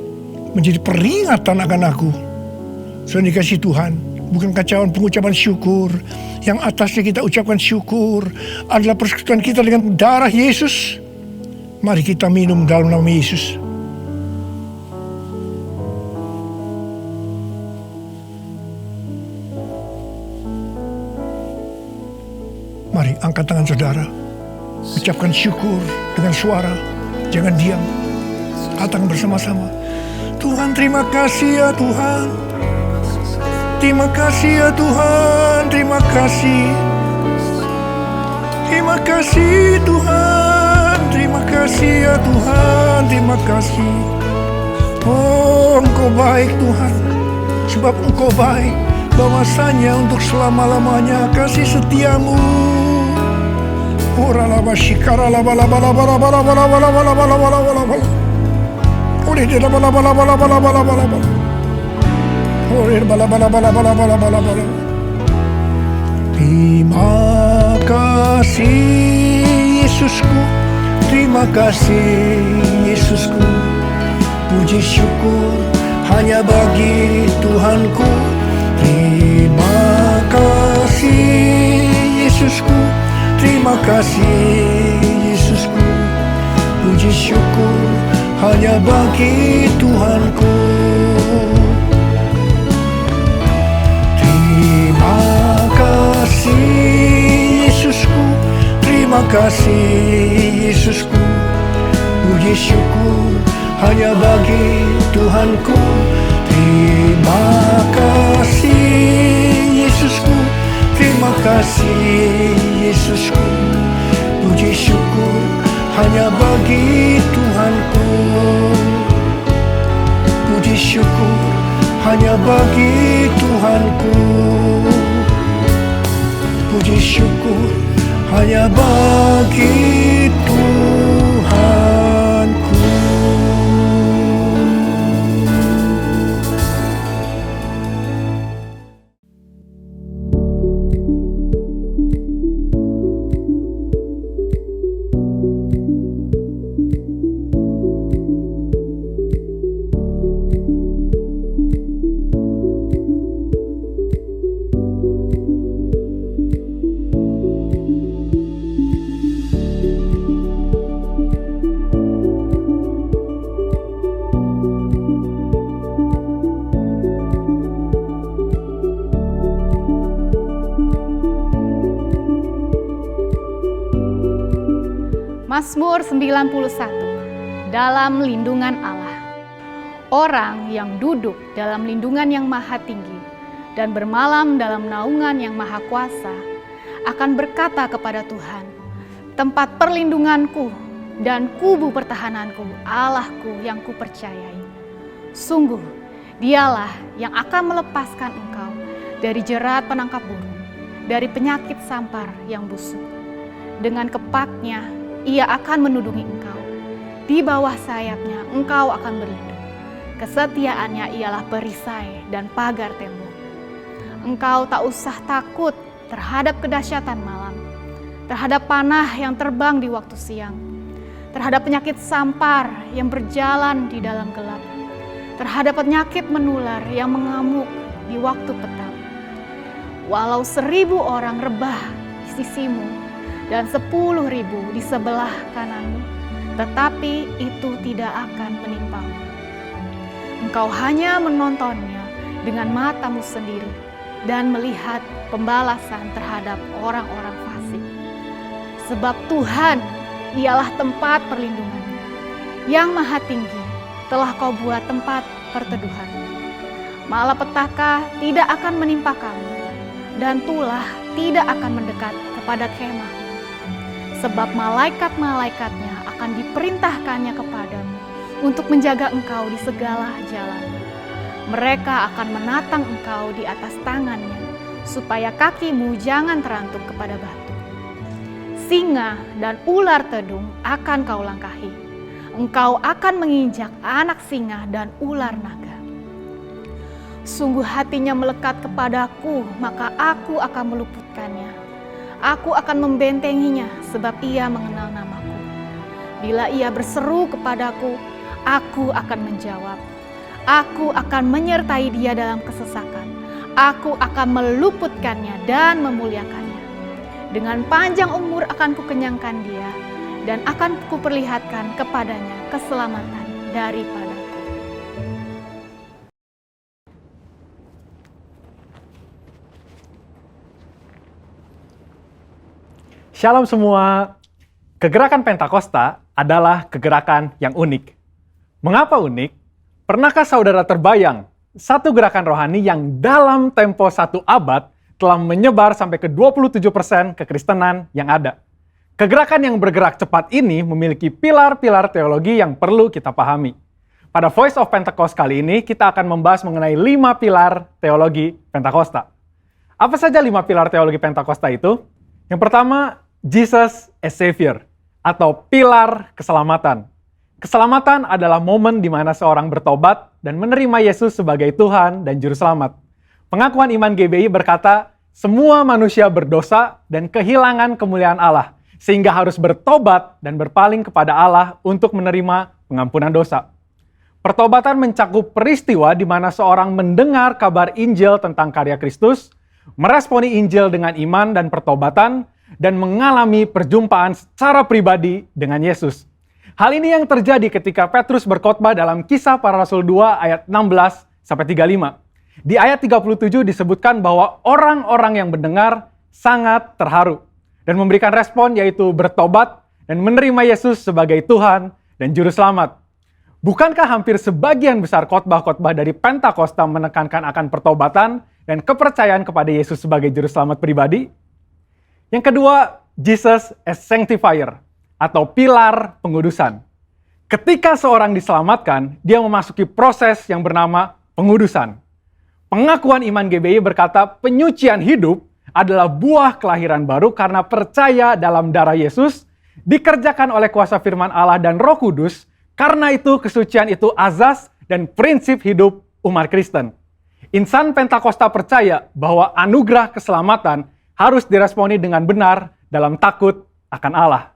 menjadi peringatan akan aku. Sudah dikasih Tuhan. Bukankah cawan pengucapan syukur yang atasnya kita ucapkan syukur adalah persekutuan kita dengan darah Yesus? Mari kita minum dalam nama Yesus. Mari angkat tangan saudara. Ucapkan syukur dengan suara. Jangan diam. Katakan bersama-sama. Tuhan terima kasih ya Tuhan. Terima kasih ya Tuhan. Terima kasih. Terima kasih Tuhan. Terima kasih ya Tuhan. Terima kasih. Oh Engkau baik Tuhan. Sebab Engkau baik. Bahwasanya untuk selama-lamanya kasih setiamu. Ora laba shikara laba laba laba laba laba laba laba laba laba laba laba. Ore de laba laba laba laba laba laba laba. Ore laba laba laba laba laba laba laba. Terima kasih Yesusku. Terima kasih Yesusku. Puji syukur hanya bagi Tuhanku. Terima kasih Yesusku. Terima kasih Yesusku. Puji syukur hanya bagi Tuhanku. Terima kasih Yesusku. Terima kasih Yesusku. Puji syukur hanya bagi Tuhanku. Terima kasih Yesusku. Terima kasih Yesusku. Puji syukur hanya bagi Tuhanku. Puji syukur hanya bagi Tuhanku. Puji syukur hanya bagi Tuhanku. Mazmur 91. Dalam lindungan Allah. Orang yang duduk dalam lindungan yang maha tinggi dan bermalam dalam naungan yang maha kuasa akan berkata kepada Tuhan, tempat perlindunganku dan kubu pertahananku, Allahku yang kupercayai. Sungguh, dialah yang akan melepaskan engkau dari jerat penangkap burung, dari penyakit sampar yang busuk. Dengan kepaknya, ia akan menudungi engkau. Di bawah sayapnya engkau akan berlindung. Kesetiaannya ialah perisai dan pagar tembok. Engkau tak usah takut terhadap kedahsyatan malam, terhadap panah yang terbang di waktu siang, terhadap penyakit sampar yang berjalan di dalam gelap, terhadap penyakit menular yang mengamuk di waktu petang. Walau 1.000 orang rebah di sisimu dan 10.000 di sebelah kananmu, tetapi itu tidak akan menimpamu. Engkau hanya menontonnya dengan matamu sendiri dan melihat pembalasan terhadap orang-orang fasik. Sebab Tuhan ialah tempat perlindunganmu, yang maha tinggi telah kau buat tempat perteduhan. Malapetaka tidak akan menimpa kamu, dan tulah tidak akan mendekat kepada kemah. Sebab malaikat-malaikatnya akan diperintahkannya kepadamu untuk menjaga engkau di segala jalanmu. Mereka akan menatang engkau di atas tangannya, supaya kakimu jangan terantuk kepada batu. Singa dan ular tedung akan kau langkahi. Engkau akan menginjak anak singa dan ular naga. Sungguh hatinya melekat kepadaku, maka aku akan meluputkannya. Aku akan membentenginya sebab ia mengenal namaku. Bila ia berseru kepadaku, aku akan menjawab. Aku akan menyertai dia dalam kesesakan. Aku akan meluputkannya dan memuliakannya. Dengan panjang umur akan kukenyangkan dia dan akan kuperlihatkan kepadanya keselamatan daripadaku. Shalom semua. Kegerakan Pentakosta adalah kegerakan yang unik. Mengapa unik? Pernahkah saudara terbayang satu gerakan rohani yang dalam tempo 1 abad telah menyebar sampai ke 27% kekristenan yang ada? Kegerakan yang bergerak cepat ini memiliki pilar-pilar teologi yang perlu kita pahami. Pada Voice of Pentecost kali ini, kita akan membahas mengenai 5 pilar teologi Pentakosta. Apa saja 5 pilar teologi Pentakosta itu? Yang pertama, Jesus as Savior, atau pilar keselamatan. Keselamatan adalah momen di mana seorang bertobat dan menerima Yesus sebagai Tuhan dan Juru Selamat. Pengakuan iman GBI berkata, semua manusia berdosa dan kehilangan kemuliaan Allah, sehingga harus bertobat dan berpaling kepada Allah untuk menerima pengampunan dosa. Pertobatan mencakup peristiwa di mana seorang mendengar kabar Injil tentang karya Kristus, meresponi Injil dengan iman dan pertobatan, dan mengalami perjumpaan secara pribadi dengan Yesus. Hal ini yang terjadi ketika Petrus berkhotbah dalam Kisah Para Rasul 2 ayat 16-35. Di ayat 37 disebutkan bahwa orang-orang yang mendengar sangat terharu dan memberikan respon yaitu bertobat dan menerima Yesus sebagai Tuhan dan Juru Selamat. Bukankah hampir sebagian besar khotbah-khotbah dari Pentakosta menekankan akan pertobatan dan kepercayaan kepada Yesus sebagai Juru Selamat pribadi? Yang kedua, Jesus as Sanctifier, atau pilar pengudusan. Ketika seorang diselamatkan, dia memasuki proses yang bernama pengudusan. Pengakuan iman GBI berkata penyucian hidup adalah buah kelahiran baru karena percaya dalam darah Yesus, dikerjakan oleh kuasa firman Allah dan Roh Kudus. Karena itu kesucian itu azas dan prinsip hidup umat Kristen. Insan Pentakosta percaya bahwa anugerah keselamatan harus diresponi dengan benar dalam takut akan Allah.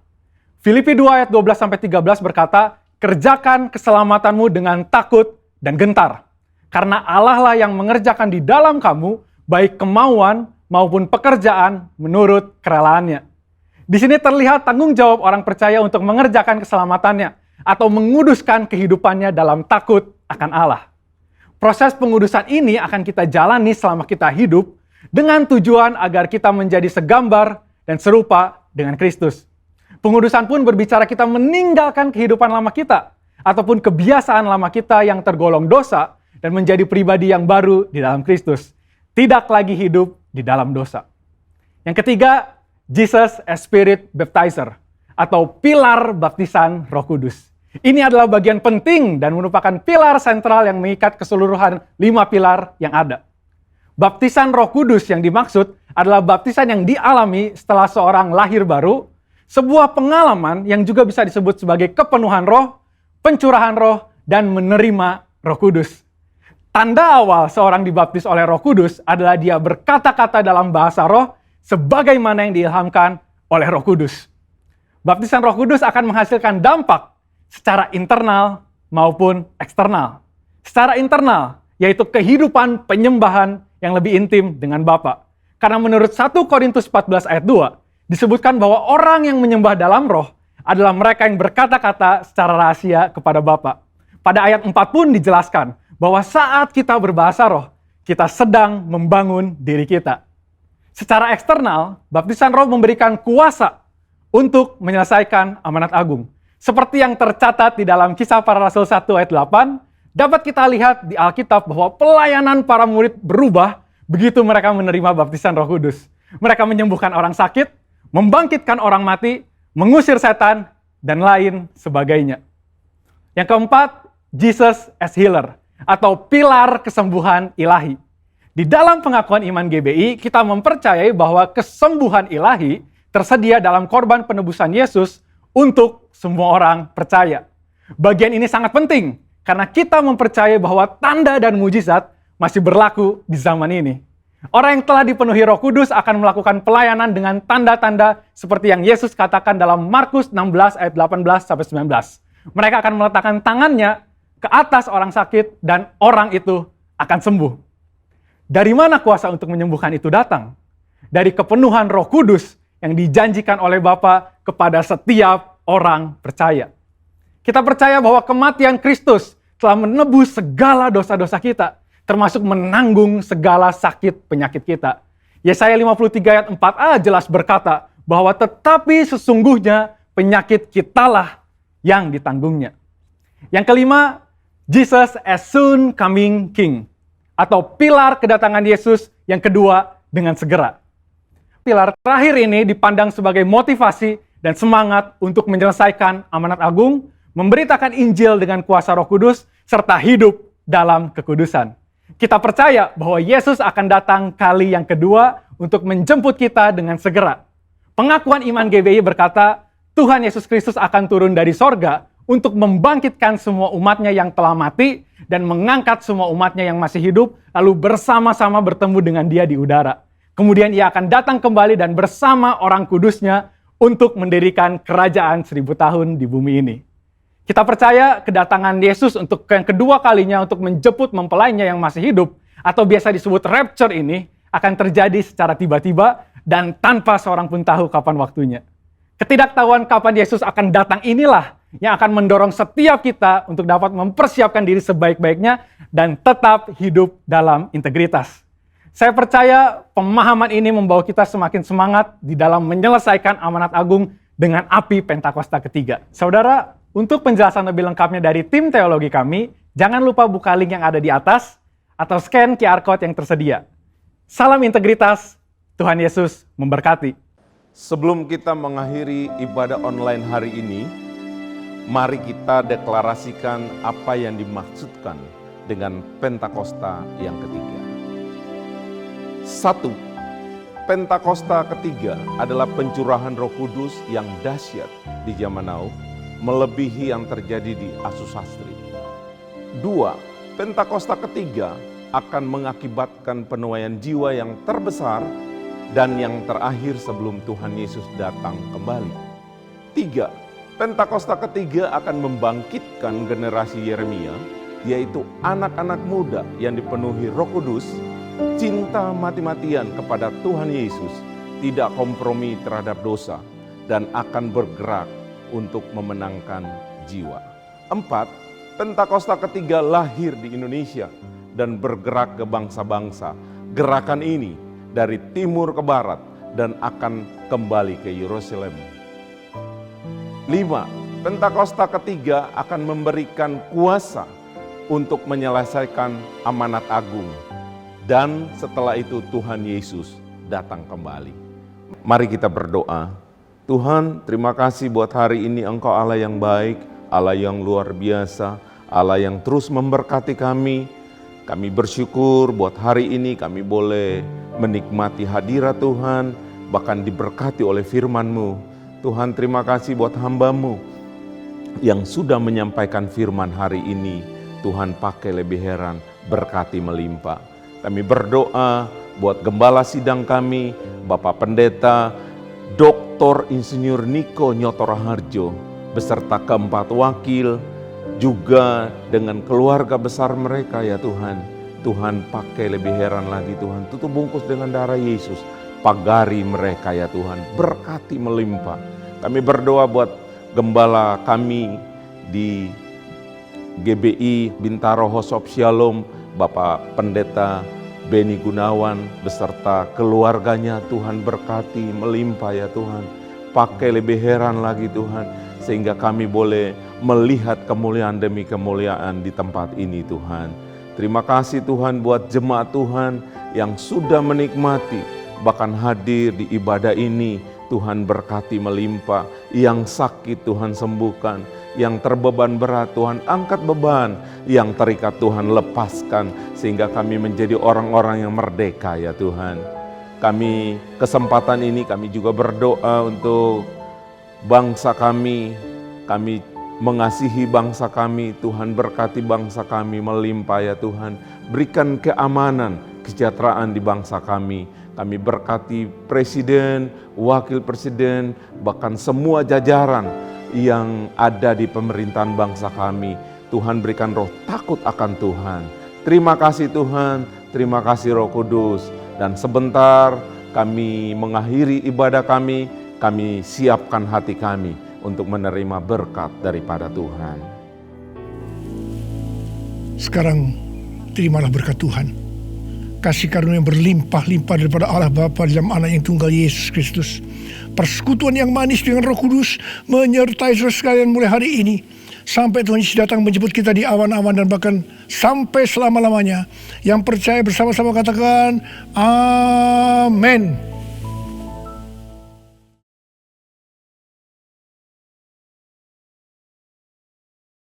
Filipi 2 ayat 12-13 berkata, kerjakan keselamatanmu dengan takut dan gentar. Karena Allah lah yang mengerjakan di dalam kamu, baik kemauan maupun pekerjaan menurut kerelaannya. Di sini terlihat tanggung jawab orang percaya untuk mengerjakan keselamatannya atau menguduskan kehidupannya dalam takut akan Allah. Proses pengudusan ini akan kita jalani selama kita hidup dengan tujuan agar kita menjadi segambar dan serupa dengan Kristus. Pengudusan pun berbicara kita meninggalkan kehidupan lama kita ataupun kebiasaan lama kita yang tergolong dosa dan menjadi pribadi yang baru di dalam Kristus. Tidak lagi hidup di dalam dosa. Yang ketiga, Jesus as Spirit Baptizer atau pilar baptisan Roh Kudus. Ini adalah bagian penting dan merupakan pilar sentral yang mengikat keseluruhan 5 pilar yang ada. Baptisan Roh Kudus yang dimaksud adalah baptisan yang dialami setelah seorang lahir baru, sebuah pengalaman yang juga bisa disebut sebagai kepenuhan roh, pencurahan roh, dan menerima Roh Kudus. Tanda awal seorang dibaptis oleh Roh Kudus adalah dia berkata-kata dalam bahasa roh sebagaimana yang diilhamkan oleh Roh Kudus. Baptisan Roh Kudus akan menghasilkan dampak secara internal maupun eksternal. Secara internal, yaitu kehidupan penyembahan yang lebih intim dengan Bapa. Karena menurut 1 Korintus 14 ayat 2, disebutkan bahwa orang yang menyembah dalam roh adalah mereka yang berkata-kata secara rahasia kepada Bapa. Pada ayat 4 pun dijelaskan bahwa saat kita berbahasa roh, kita sedang membangun diri kita. Secara eksternal, baptisan roh memberikan kuasa untuk menyelesaikan amanat agung. Seperti yang tercatat di dalam Kisah Para Rasul 1 ayat 8, dapat kita lihat di Alkitab bahwa pelayanan para murid berubah begitu mereka menerima baptisan Roh Kudus. Mereka menyembuhkan orang sakit, membangkitkan orang mati, mengusir setan, dan lain sebagainya. Yang keempat, Jesus as Healer atau pilar kesembuhan ilahi. Di dalam pengakuan iman GBI, kita mempercayai bahwa kesembuhan ilahi tersedia dalam korban penebusan Yesus untuk semua orang percaya. Bagian ini sangat penting karena kita mempercayai bahwa tanda dan mujizat masih berlaku di zaman ini. Orang yang telah dipenuhi Roh Kudus akan melakukan pelayanan dengan tanda-tanda seperti yang Yesus katakan dalam Markus 16 ayat 18-19. Mereka akan meletakkan tangannya ke atas orang sakit dan orang itu akan sembuh. Dari mana kuasa untuk menyembuhkan itu datang? Dari kepenuhan Roh Kudus yang dijanjikan oleh Bapa kepada setiap orang percaya. Kita percaya bahwa kematian Kristus telah menebus segala dosa-dosa kita, termasuk menanggung segala sakit penyakit kita. Yesaya 53 ayat 4a jelas berkata bahwa tetapi sesungguhnya penyakit kitalah yang ditanggungnya. Yang kelima, Jesus as soon coming King atau pilar kedatangan Yesus yang kedua dengan segera. Pilar terakhir ini dipandang sebagai motivasi dan semangat untuk menyelesaikan amanat agung, memberitakan Injil dengan kuasa Roh Kudus, serta hidup dalam kekudusan. Kita percaya bahwa Yesus akan datang kali yang kedua untuk menjemput kita dengan segera. Pengakuan iman GBI berkata, Tuhan Yesus Kristus akan turun dari sorga untuk membangkitkan semua umatnya yang telah mati dan mengangkat semua umatnya yang masih hidup, lalu bersama-sama bertemu dengan dia di udara. Kemudian ia akan datang kembali dan bersama orang kudusnya untuk mendirikan kerajaan 1000 tahun di bumi ini. Kita percaya kedatangan Yesus untuk yang kedua kalinya untuk menjemput mempelainya yang masih hidup, atau biasa disebut rapture ini, akan terjadi secara tiba-tiba dan tanpa seorang pun tahu kapan waktunya. Ketidaktahuan kapan Yesus akan datang inilah yang akan mendorong setiap kita untuk dapat mempersiapkan diri sebaik-baiknya dan tetap hidup dalam integritas. Saya percaya pemahaman ini membawa kita semakin semangat di dalam menyelesaikan amanat agung dengan api Pentakosta ketiga. Saudara, untuk penjelasan lebih lengkapnya dari tim teologi kami, jangan lupa buka link yang ada di atas atau scan QR Code yang tersedia. Salam integritas, Tuhan Yesus memberkati. Sebelum kita mengakhiri ibadah online hari ini, mari kita deklarasikan apa yang dimaksudkan dengan Pentakosta yang ketiga. Satu, Pentakosta ketiga adalah pencurahan Roh Kudus yang dahsyat di zaman now, melebihi yang terjadi di Asusastri. Dua, Pentakosta ketiga akan mengakibatkan penuaian jiwa yang terbesar dan yang terakhir sebelum Tuhan Yesus datang kembali. Tiga, Pentakosta ketiga akan membangkitkan generasi Yeremia, yaitu anak-anak muda yang dipenuhi Roh Kudus, cinta mati-matian kepada Tuhan Yesus, tidak kompromi terhadap dosa, dan akan bergerak untuk memenangkan jiwa. Empat, Pentakosta ketiga lahir di Indonesia dan bergerak ke bangsa-bangsa. Gerakan ini dari timur ke barat dan akan kembali ke Yerusalem. 5. Pentakosta ketiga akan memberikan kuasa untuk menyelesaikan amanat agung. Dan setelah itu Tuhan Yesus datang kembali. Mari kita berdoa. Tuhan, terima kasih buat hari ini Engkau Allah yang baik, Allah yang luar biasa, Allah yang terus memberkati kami. Kami bersyukur buat hari ini kami boleh menikmati hadirat Tuhan, bahkan diberkati oleh firman-Mu. Tuhan, terima kasih buat hamba-Mu yang sudah menyampaikan firman hari ini. Tuhan pakai lebih heran, berkati melimpah. Kami berdoa buat gembala sidang kami, Bapak Pendeta, Dr. Insinyur Niko Nyotoraharjo, beserta keempat wakil, juga dengan keluarga besar mereka ya Tuhan. Tuhan pakai lebih heran lagi Tuhan, tutup bungkus dengan darah Yesus, pagari mereka ya Tuhan, berkati melimpah. Kami berdoa buat gembala kami di GBI Bintaro Hosop Shalom, Bapak Pendeta Beni Gunawan beserta keluarganya. Tuhan berkati melimpah ya Tuhan, pakai lebih heran lagi Tuhan, sehingga kami boleh melihat kemuliaan demi kemuliaan di tempat ini Tuhan. Terima kasih Tuhan buat jemaat Tuhan yang sudah menikmati, bahkan hadir di ibadah ini. Tuhan berkati melimpah, yang sakit Tuhan sembuhkan, yang terbeban berat Tuhan angkat beban, yang terikat Tuhan lepaskan, sehingga kami menjadi orang-orang yang merdeka ya Tuhan. Kami kesempatan ini kami juga berdoa untuk bangsa kami mengasihi bangsa kami. Tuhan berkati bangsa kami melimpah ya Tuhan, berikan keamanan, kesejahteraan di bangsa kami. Kami berkati presiden, wakil presiden, bahkan semua jajaran yang ada di pemerintahan bangsa kami. Tuhan berikan roh takut akan Tuhan. Terima kasih Tuhan, terima kasih Roh Kudus. Dan sebentar kami mengakhiri ibadah kami siapkan hati kami untuk menerima berkat daripada Tuhan. Sekarang terimalah berkat Tuhan. Kasih karunia yang berlimpah-limpah daripada Allah Bapa dalam Anak yang tunggal Yesus Kristus. Persekutuan yang manis dengan Roh Kudus menyertai saudara sekalian mulai hari ini. Sampai Tuhan Yesus datang menjemput kita di awan-awan dan bahkan sampai selama-lamanya. Yang percaya bersama-sama katakan, Amin.